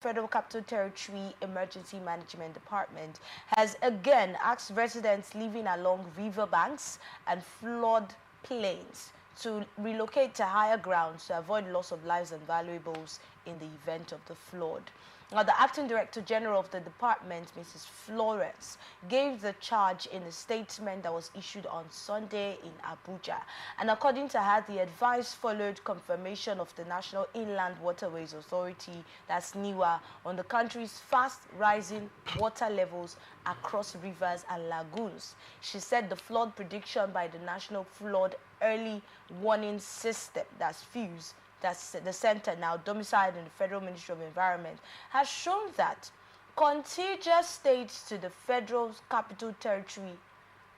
Federal Capital Territory Emergency Management Department has again asked residents living along riverbanks and flood plains to relocate to higher grounds to avoid loss of lives and valuables in the event of the flood. Now, the Acting Director General of the department, Mrs. Flores, gave the charge in a statement that was issued on Sunday in Abuja. And according to her, the advice followed confirmation of the National Inland Waterways Authority, that's NIWA, on the country's fast-rising water levels across rivers and lagoons. She said the flood prediction by the National Flood Early Warning System, that's FEMD, that's the center now domiciled in the Federal Ministry of Environment, has shown that contiguous states to the Federal Capital Territory,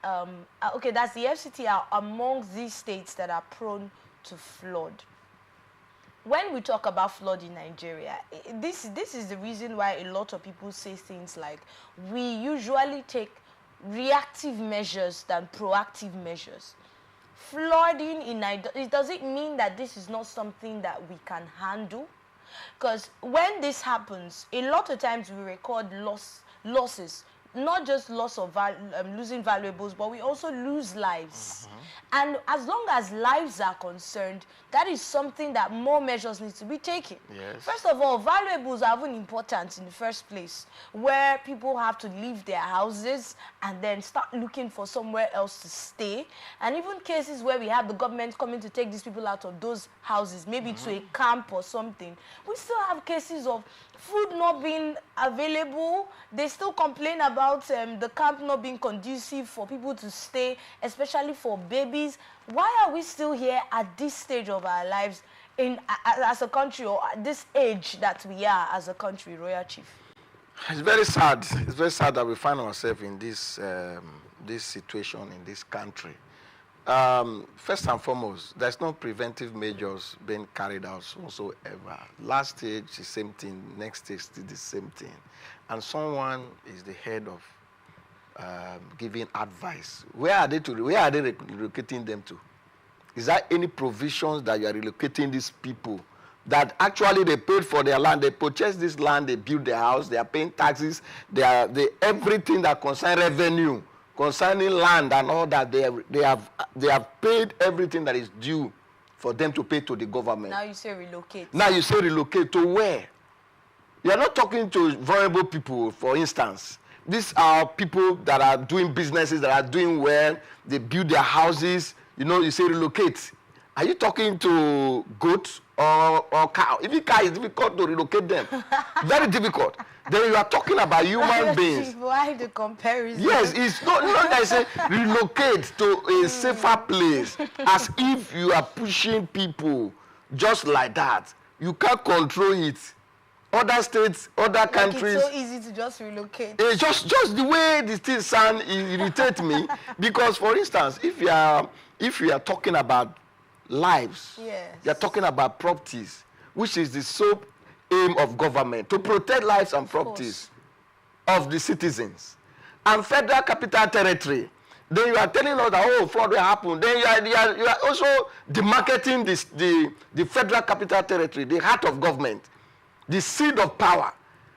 that's the FCT, are among these states that are prone to flood. When we talk about flood in Nigeria, this is the reason why a lot of people say things like, we usually take reactive measures than proactive measures. Flooding in Nigeria, does it mean that this is not something that we can handle? Because when this happens, a lot of times we record losses, not just loss of losing valuables, but we also lose lives. And as long as lives are concerned, that is something that more measures need to be taken. Yes. First of all, valuables are even important in the first place, where people have to leave their houses and then start looking for somewhere else to stay. And even cases where we have the government coming to take these people out of those houses, maybe to a camp or something, we still have cases of food not being available. They still complain about the camp not being conducive for people to stay, especially for babies. Why are we still here at this stage of our lives as a country, or at this age that we are as a country, Royal Chief? It's very sad. It's very sad that we find ourselves in this situation in this country. First and foremost, there's no preventive measures being carried out whatsoever. Last stage, the same thing. Next stage, the same thing. And someone is the head of giving advice. Where are they relocating them to? Is there any provisions that you are relocating these people that actually they paid for their land, they purchased this land, they built their house, they are paying taxes, everything that concerns revenue, concerning land and all that, they have paid everything that is due for them to pay to the government. Now you say relocate. Now you say relocate to where? You are not talking to vulnerable people, for instance. These are people that are doing businesses, that are doing well, they build their houses, you say relocate. Are you talking to goats or cow? If cow is difficult to relocate them, very difficult. Then you are talking about human beings. Why the comparison? Yes, it's not that I say relocate to a safer place, as if you are pushing people just like that. You can't control it. Other states, other countries. It's so easy to just relocate. Just the way this thing sound irritates me, because, for instance, if you are talking about lives, yes, you are talking about properties, which is the sole aim of government, to protect lives and properties of the citizens. And Federal Capital Territory, then you are telling us that, oh, fraud will happen. Then you are also demarketing the Federal Capital Territory, the heart of government, the seed of power.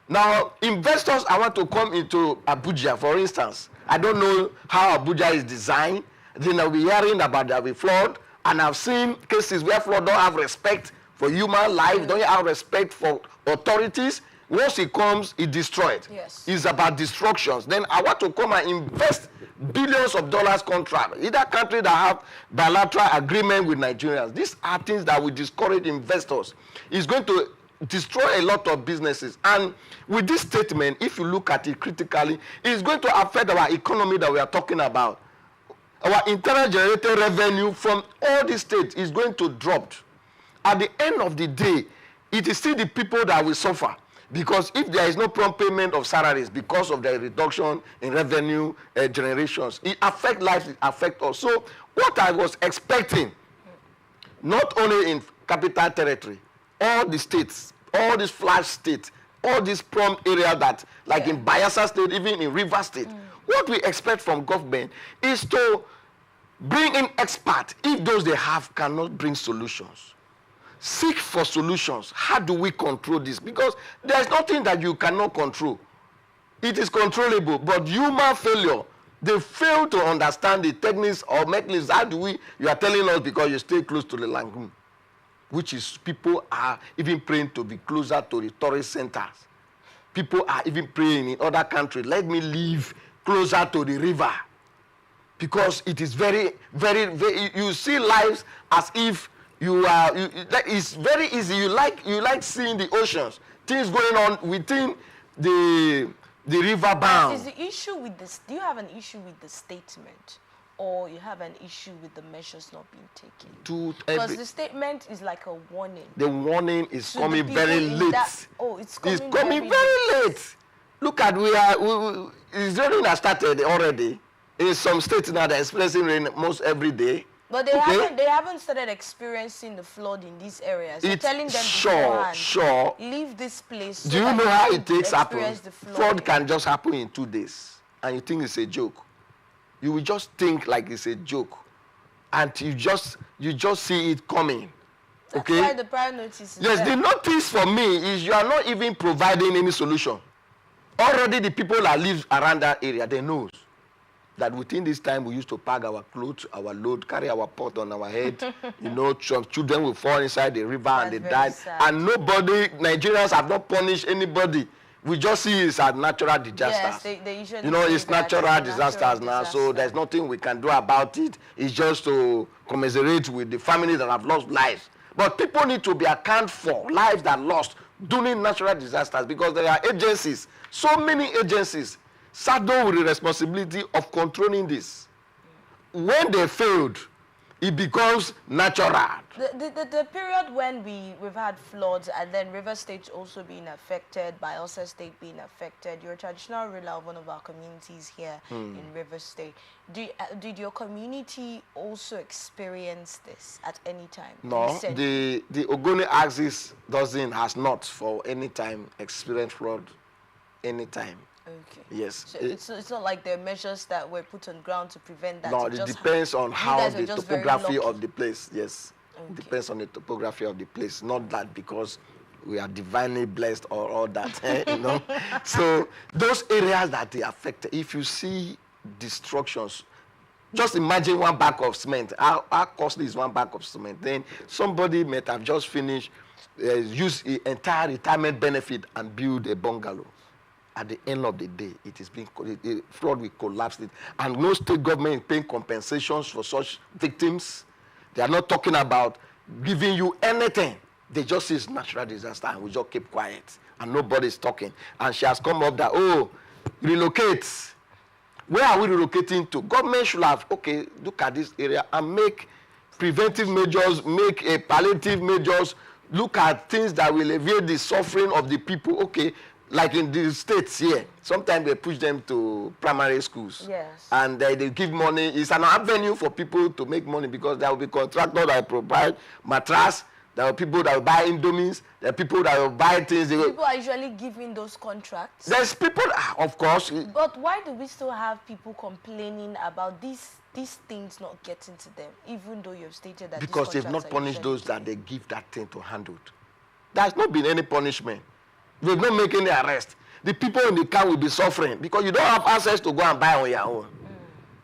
Now, investors, I want to come into Abuja, for instance. I don't know how Abuja is designed. Then I'll be hearing about the flood, and I've seen cases where flood don't have respect for human life, don't have respect for authorities. Once it comes, it destroyed. Yes. It's about destructions. Then I want to come and invest billions of dollars contract. Either country that have bilateral agreement with Nigerians. These are things that will discourage investors. It's going to destroy a lot of businesses. And with this statement, if you look at it critically, it's going to affect our economy that we are talking about. Our internal generated revenue from all the states is going to drop. At the end of the day, it is still the people that will suffer. Because if there is no prompt payment of salaries because of the reduction in revenue generations, it affects lives, it affects us. So what I was expecting, not only in Capital Territory, all the states, all these flash states, all these prompt areas that, like in Bayelsa State, even in River State, what we expect from government is to bring in experts if those they have cannot bring solutions. seek for solutions. How do we control this? Because there's nothing that you cannot control. It is controllable, but human failure, they fail to understand the techniques or mechanisms. How do we, you are telling us because you stay close to the lagoon, which is people are even praying to be closer to the tourist centers. People are even praying in other countries, let me live closer to the river. Because it is very, very, you see lives as if you are, it's very easy. You like seeing the oceans, things going on within the river bound. Is the issue with this, do you have an issue with the statement, or you have an issue with the measures not being taken? Because the statement is like a warning. The warning is coming very late. It's coming very late. Look at, it's raining has started already. In some states now they're experiencing rain most every day. But they haven't started experiencing the flood in these areas. You're telling them beforehand, leave this place. Do you know how it takes happen? Flood can just happen in 2 days, and you think it's a joke. You will just think like it's a joke, and you just see it coming. That's why the prior notice is yes, there. the notice for me is you are not even providing any solution. Already the people that live around that area, they know that within this time we used to pack our clothes, our load, carry our pot on our head. You know, some children will fall inside the river and they died. And nobody, Nigerians have not punished anybody. We just see it as natural disasters. Yes, they usually, you know, it's natural disasters now, so there's nothing we can do about it. It's just to commiserate with the families that have lost lives. But people need to be accounted for lives that lost during natural disasters, because there are agencies, so many agencies, saddled with the responsibility of controlling this. When they failed, it becomes natural. The period when we've had floods, and then River State also being affected, Bayelsa State being affected, you're a traditional ruler of one of our communities here in River State. Did your community also experience this at any time? No, the Ogoni axis has not for any time experienced flood any time. Okay. Yes. So it's not like there are measures that were put on ground to prevent that. No, it depends on how the topography of the place. Yes. Okay. It depends on the topography of the place. Not that because we are divinely blessed or all that. You know. So those areas that they affected, if you see destructions, just imagine one bag of cement. How costly is one bag of cement? Then somebody might have just finished, use the entire retirement benefit and build a bungalow. At the end of the day, the flood will collapse it. And no state government is paying compensations for such victims. They are not talking about giving you anything. They just say it's natural disaster and we just keep quiet. And nobody's talking. And she has come up that, relocate. Where are we relocating to? Government should have, look at this area and make preventive measures, make a palliative measures, look at things that will alleviate the suffering of the people. Like in the states here, sometimes they push them to primary schools. Yes. And they give money. It's an avenue for people to make money, because there will be contractors that provide mattress. There are people that will buy Indomies. There are people that will buy things. People are usually giving those contracts. There's people, of course. But why do we still have people complaining about these things not getting to them, even though you've stated that because they've not punished those that they give that thing to handle. There's not been any punishment. They've not made any arrest. The people in the car will be suffering because you don't have access to go and buy on your own.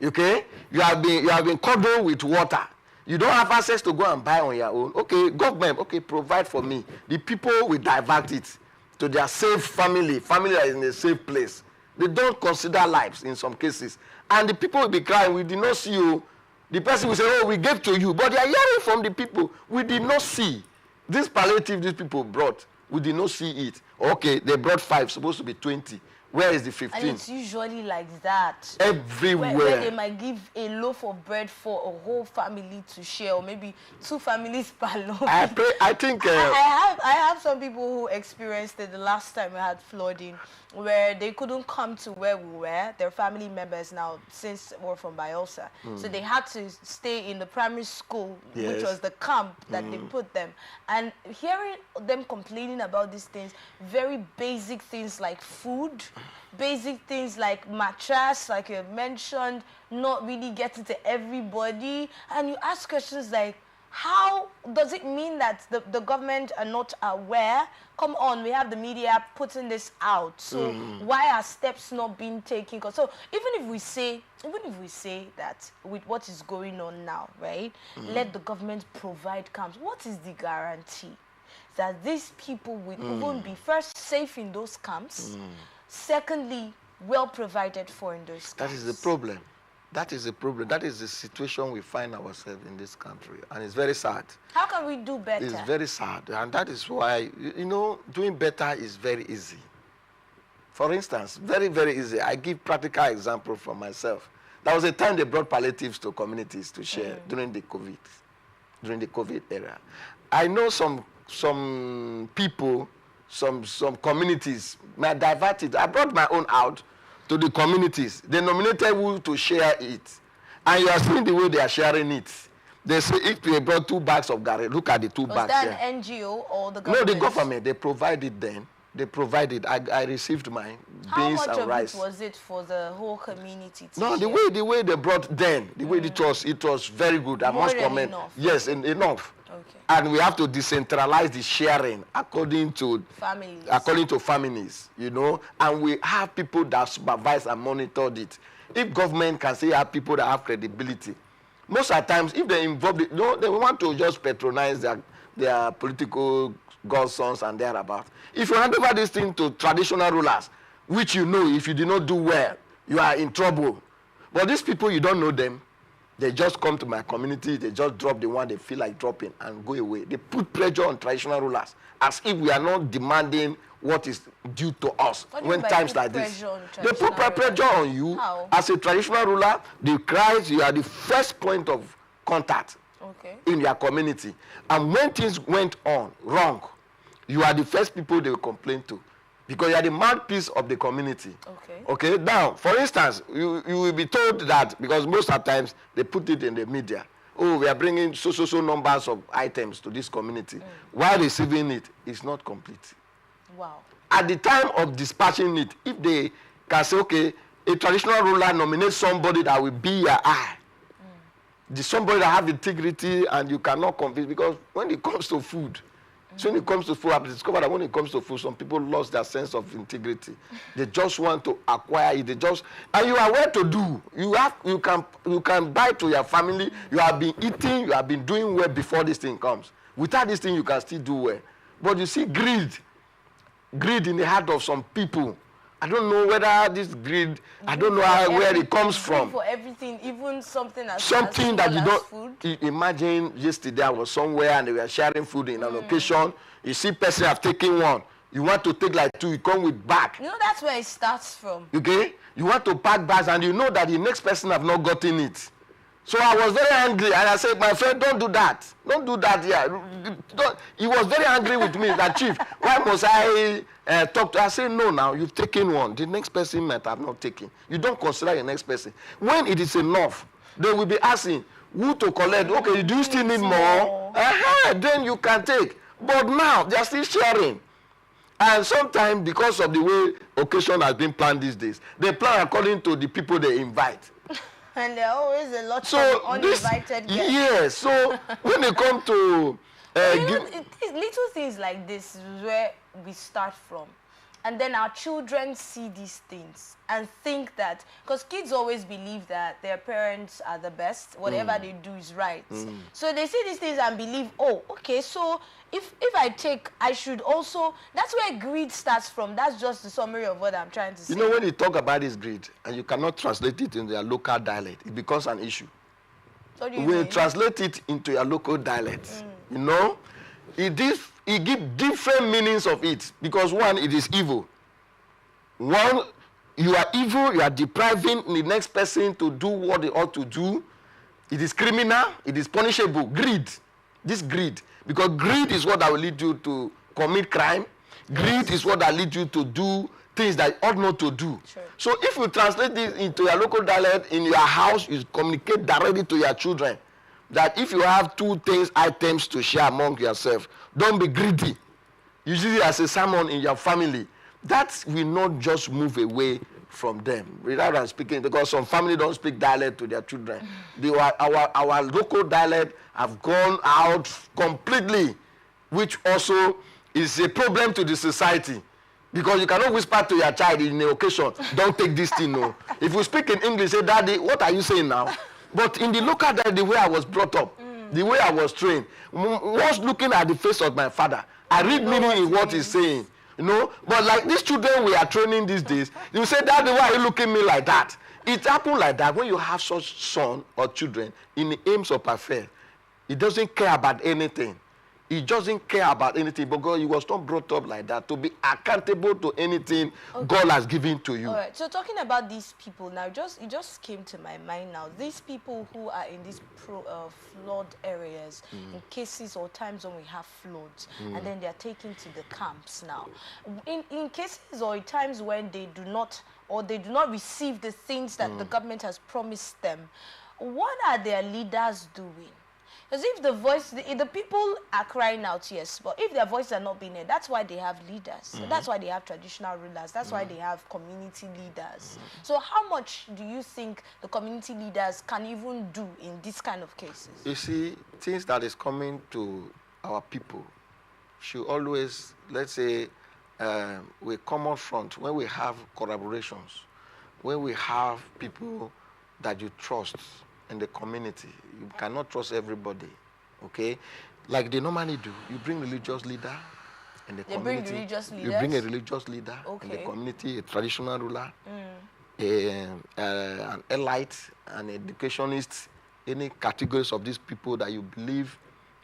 Okay? You have been covered with water. You don't have access to go and buy on your own. Okay, government, provide for me. The people will divert it to their safe family that is in a safe place. They don't consider lives in some cases. And the people will be crying, we did not see you. The person will say, we gave to you. But they are hearing from the people, we did not see. This palliative these people brought, we did not see it. Okay, they brought 5, supposed to be 20. Where is the 15? And it's usually like that. Everywhere. Where they might give a loaf of bread for a whole family to share, or maybe 2 families per loaf. I think... I have some people who experienced it the last time we had flooding, where they couldn't come to where we were. Their family members now, since we're from Bayelsa. So they had to stay in the primary school, which was the camp that they put them. And hearing them complaining about these things, very basic things like food, basic things like mattress, like you mentioned, not really getting to everybody. And you ask questions like, how does it mean that the government are not aware? Come on, we have the media putting this out. So why are steps not being taken? So even if we say that with what is going on now, right? Let the government provide camps. What is the guarantee that these people will even be first safe in those camps? Secondly, well provided for in those camps? That is the problem. That is the problem. That is the situation we find ourselves in this country. And it's very sad. How can we do better? It's very sad. And that is why, you know, doing better is very easy. For instance, very, very easy. I give practical example from myself. There was a time they brought palliatives to communities to share during the COVID era. I know some people, some communities might divert it. I brought my own out to the communities. They nominated who to share it. And you are seeing the way they are sharing it. They say if they brought 2 bags of garri, look at the 2 bags. Was that an NGO or the government? No, the government. They provided then. They provided. I received mine. Beans How much and of rice. it was it for the whole community to No, share? the way they brought then, the way it was very good. I must comment. Enough. Yes, enough. Okay. And we have to decentralize the sharing according to families, you know, and we have people that supervise and monitor it. If government can say have people that have credibility, most of the times if they involve it, no, they want to just patronize their political godsons and thereabouts. If you hand over this thing to traditional rulers, which you know if you do not do well, you are in trouble. But these people, you don't know them. They just come to my community, they just drop the one they feel like dropping and go away. They put pressure on traditional rulers as if we are not demanding what is due to us when times like this. They put pressure on you. How? As a traditional ruler, the Christ, you are the first point of contact in your community. And when things went on wrong, you are the first people they will complain to. Because you are the mouthpiece of the community. Okay. Now, for instance, you will be told that, because most of the times they put it in the media. Oh, we are bringing so numbers of items to this community. While receiving it, it's not complete. Wow. At the time of dispatching it, if they can say, okay, a traditional ruler nominates somebody that will be your eye. Somebody that have integrity and you cannot compete. Because when it comes to food, so when it comes to food, I've discovered that when it comes to food, some people lost their sense of integrity. They just want to acquire it. And you are well to do. You can buy to your family. You have been eating. You have been doing well before this thing comes. Without this thing, you can still do well. But you see greed in the heart of some people. I don't know whether this greed, I don't know where it comes from. For everything, even something that you don't food. Imagine yesterday I was somewhere and they were sharing food in a location. You see person have taken one. You want to take like 2, you come with bag. You know, that's where it starts from. Okay? You want to pack bags and you know that the next person have not gotten it. So I was very angry and I said, my friend, don't do that. Don't do that here. He was very angry with me. That chief, why must I talk to? I said, no, now you've taken one. The next person might have not taken. You don't consider the next person. When it is enough, they will be asking who to collect. Okay, do you still need more? Then you can take. But now they are still sharing. And sometimes because of the way occasion has been planned these days, they plan according to the people they invite. And there are always a lot of uninvited guests. Yes, so when they come to... little things like this is where we start from. And then our children see these things and think that... Because kids always believe that their parents are the best. Whatever they do is right. So they see these things and believe, oh, okay, so if I take, I should also... That's where greed starts from. That's just the summary of what I'm trying to say. You know, when you talk about this greed and you cannot translate it in their local dialect, it becomes an issue. What do you when mean? you translate it into your local dialect, you know, it gives different meanings of it. Because one, it is evil. One, you are evil, you are depriving the next person to do what they ought to do. It is criminal, it is punishable. Greed. This greed. Because greed is what that will lead you to commit crime. Greed is what that leads you to do things that you ought not to do. Sure. So if you translate this into your local dialect in your house, you communicate directly to your children that if you have 2 items to share among yourself, don't be greedy. Use it as a sermon in your family. That will not just move away from them rather than speaking, because some family don't speak dialect to their children. Our local dialect have gone out completely, which also is a problem to the society. Because you cannot whisper to your child in the occasion, don't take this thing, no. If you speak in English, say, Daddy, what are you saying now? But in the local dialect, the way I was brought up, the way I was trained, once looking at the face of my father, I read meaning in what he's saying. You know, but like these children we are training these days, you say, Daddy, why are you looking at me like that? It happens like that when you have such son or children in the aims of affair. He doesn't care about anything. He doesn't care about anything because he was not brought up like that to be accountable to anything God has given to you. All right. So talking about these people now, it just came to my mind now. These people who are in these flood areas, in cases or times when we have floods, and then they are taken to the camps now. In cases or in times when they do not receive the things that the government has promised them, what are their leaders doing? Because if the people are crying out, yes, but if their voices are not being heard, that's why they have leaders. So that's why they have traditional rulers. That's why they have community leaders. So how much do you think the community leaders can even do in this kind of cases? You see, things that is coming to our people should always, let's say, we come up front when we have collaborations, when we have people that you trust in the community. You cannot trust everybody, okay? Like they normally do. You bring religious leader in the community. Bring religious leaders? You bring a religious leader in the community, a traditional ruler, an elite, an educationist, any categories of these people that you believe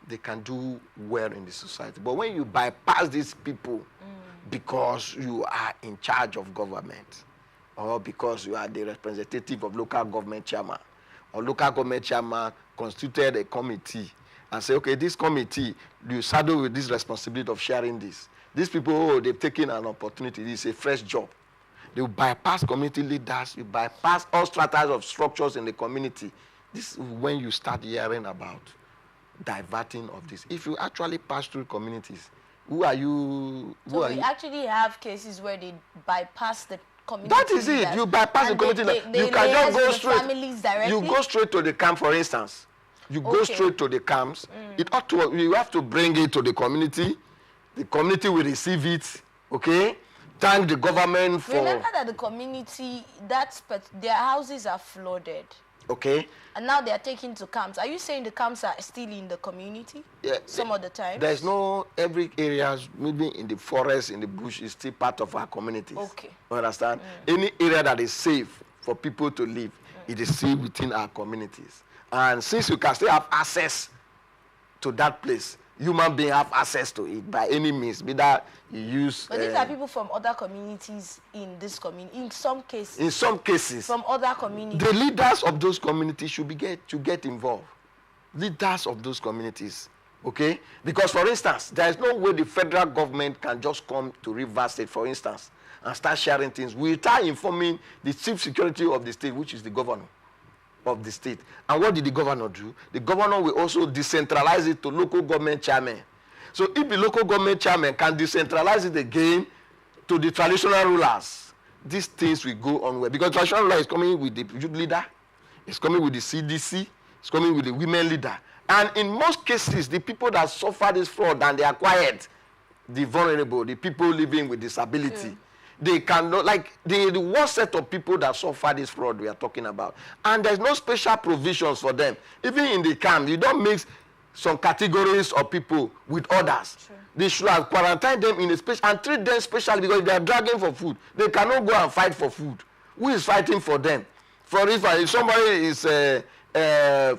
they can do well in the society. But when you bypass these people because you are in charge of government, or because you are the representative of local government chairman, or local government chairman constituted a committee and say, okay, this committee, you saddle with this responsibility of sharing this. These people, they've taken an opportunity. This is a fresh job. They will bypass community leaders. You bypass all strata of structures in the community. This is when you start hearing about diverting of this. If you actually pass through communities, who are you? So we actually have cases where they bypass the community. That is it. You bypass the community. You can just go straight. You go straight to the camp, for instance. You go straight to the camps. It ought to. You have to bring it to the community. The community will receive it. Okay. Thank the government for. Remember that the community, their houses are flooded. Okay. And now they are taken to camps. Are you saying the camps are still in the community? Yeah. Some of the time. There's no, every area, maybe in the forest, in the bush, is still part of our communities. Okay. You understand? Any area that is safe for people to live, it is still within our communities. And since you can still have access to that place, human beings have access to it by any means, be that you use. But these are people from other communities in this community. In some cases. In some cases. From other communities. The leaders of those communities should get involved. Leaders of those communities, okay? Because, for instance, there is no way the federal government can just come to Rivers State, for instance, and start sharing things without informing the chief security of the state, which is the governor of the state. And what did the governor do? The governor will also decentralize it to local government chairmen. So if the local government chairman can decentralize it again to the traditional rulers, these things will go on well. Because traditional ruler is coming with the youth leader, it's coming with the CDC, it's coming with the women leader. And in most cases, the people that suffer this fraud and they are quiet, the vulnerable, the people living with disability, they cannot, like the worst set of people that suffer this fraud we are talking about. And there's no special provisions for them. Even in the camp, you don't mix some categories of people with others. Sure. They should have quarantined them in a space and treat them specially because they are dragging for food. They cannot go and fight for food. Who is fighting for them? For if somebody is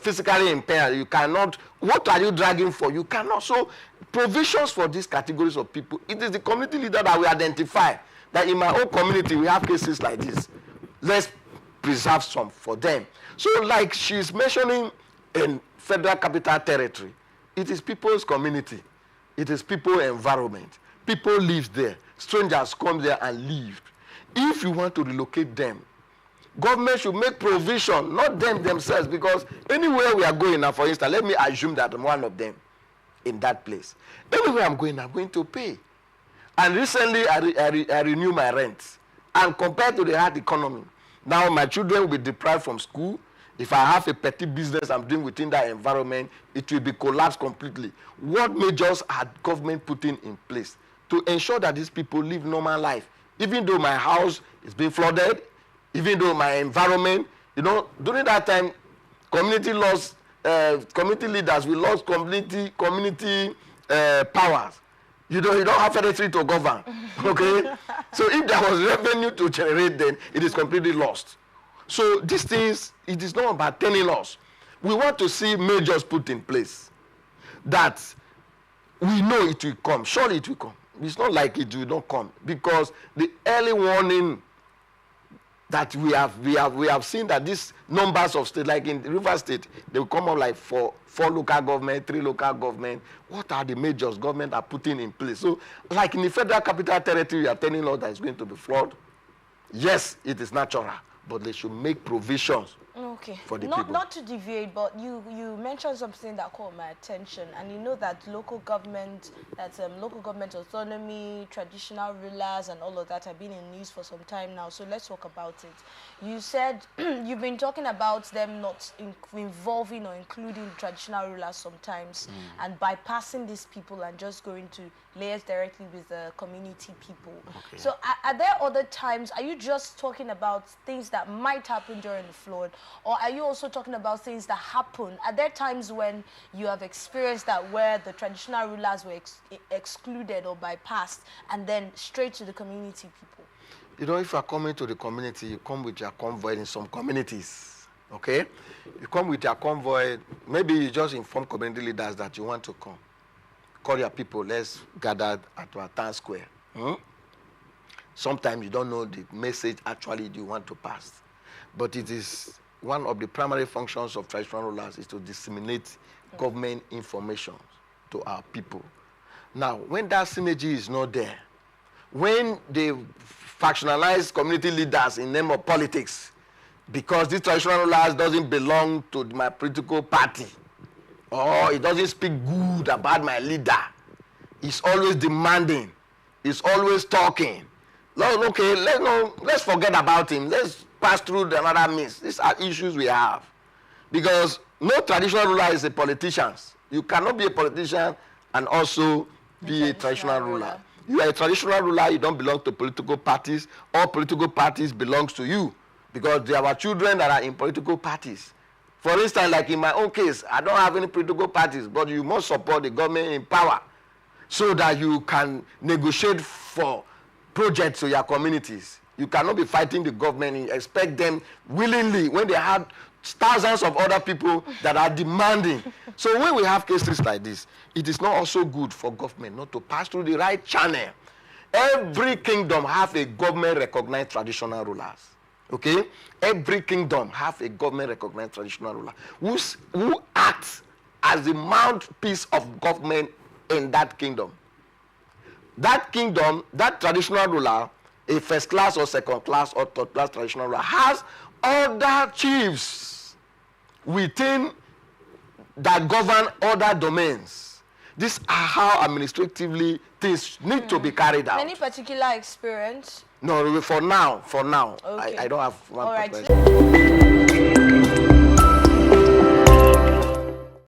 physically impaired, you cannot. What are you dragging for? You cannot. So provisions for these categories of people, it is the community leader that we identify that in my own community we have cases like this. Let's preserve some for them. So like she's mentioning in Federal Capital Territory, it is people's community. It is people's environment. People live there. Strangers come there and live. If you want to relocate them, government should make provision, not them themselves, because anywhere we are going now, for instance, let me assume that I'm one of them in that place. Anywhere I'm going to pay. And recently I renew my rent. And compared to the hard economy, now my children will be deprived from school. If I have a petty business I'm doing within that environment, it will be collapsed completely. What measures are government putting in place to ensure that these people live normal life? Even though my house is being flooded, even though my environment, you know, during that time, community leaders, we lost community powers. You don't have anything to govern, okay? So if there was revenue to generate, then it is completely lost. So these things, it is not about telling us. We want to see measures put in place that we know it will come. Surely it will come. It's not like it will not come, because the early warning that we have seen that these numbers of states, like in River State, they will come up like four local government, 3 local government. What are the measures government are putting in place? So, like in the Federal Capital Territory, you are telling us that it's going to be flood. Yes, it is natural, but they should make provisions. Okay. For the people. Not to deviate, but you mentioned something that caught my attention, and you know that local government autonomy, traditional rulers, and all of that have been in news for some time now. So let's talk about it. You said you've been talking about them not involving or including traditional rulers sometimes, and bypassing these people and just going to liaise directly with the community people. Okay. So are there other times? Are you just talking about things that might happen during the flood? Or are you also talking about things that happen? Are there times when you have experienced that where the traditional rulers were excluded or bypassed, and then straight to the community people? You know, if you are coming to the community, you come with your convoy in some communities, okay? You come with your convoy, maybe you just inform community leaders that you want to come. Call your people, let's gather at our town square. Sometimes you don't know the message actually you want to pass. But it is one of the primary functions of traditional rulers is to disseminate government information to our people. Now, when that synergy is not there, when they factionalize community leaders in name of politics, because these traditional rulers doesn't belong to my political party, or it doesn't speak good about my leader, it's always demanding, it's always talking. Okay, let's forget about him. Let's pass through another means. These are issues we have. Because no traditional ruler is a politician. You cannot be a politician and also be a traditional ruler. You are a traditional ruler, you don't belong to political parties. All political parties belongs to you, because there are children that are in political parties. For instance, like in my own case, I don't have any political parties, but you must support the government in power so that you can negotiate for projects to your communities. You cannot be fighting the government and expect them willingly when they have thousands of other people that are demanding. So when we have cases like this, it is not also good for government not to pass through the right channel. Every kingdom have a government-recognized traditional rulers. Okay? Every kingdom have a government-recognized traditional ruler who acts as the mouthpiece of government in that kingdom. That kingdom, that traditional ruler, a first class or second class or third class traditional ruler, has other chiefs within that govern other domains. These are how administratively things need to be carried out. Any particular experience? No, for now. Okay. I don't have one. All right.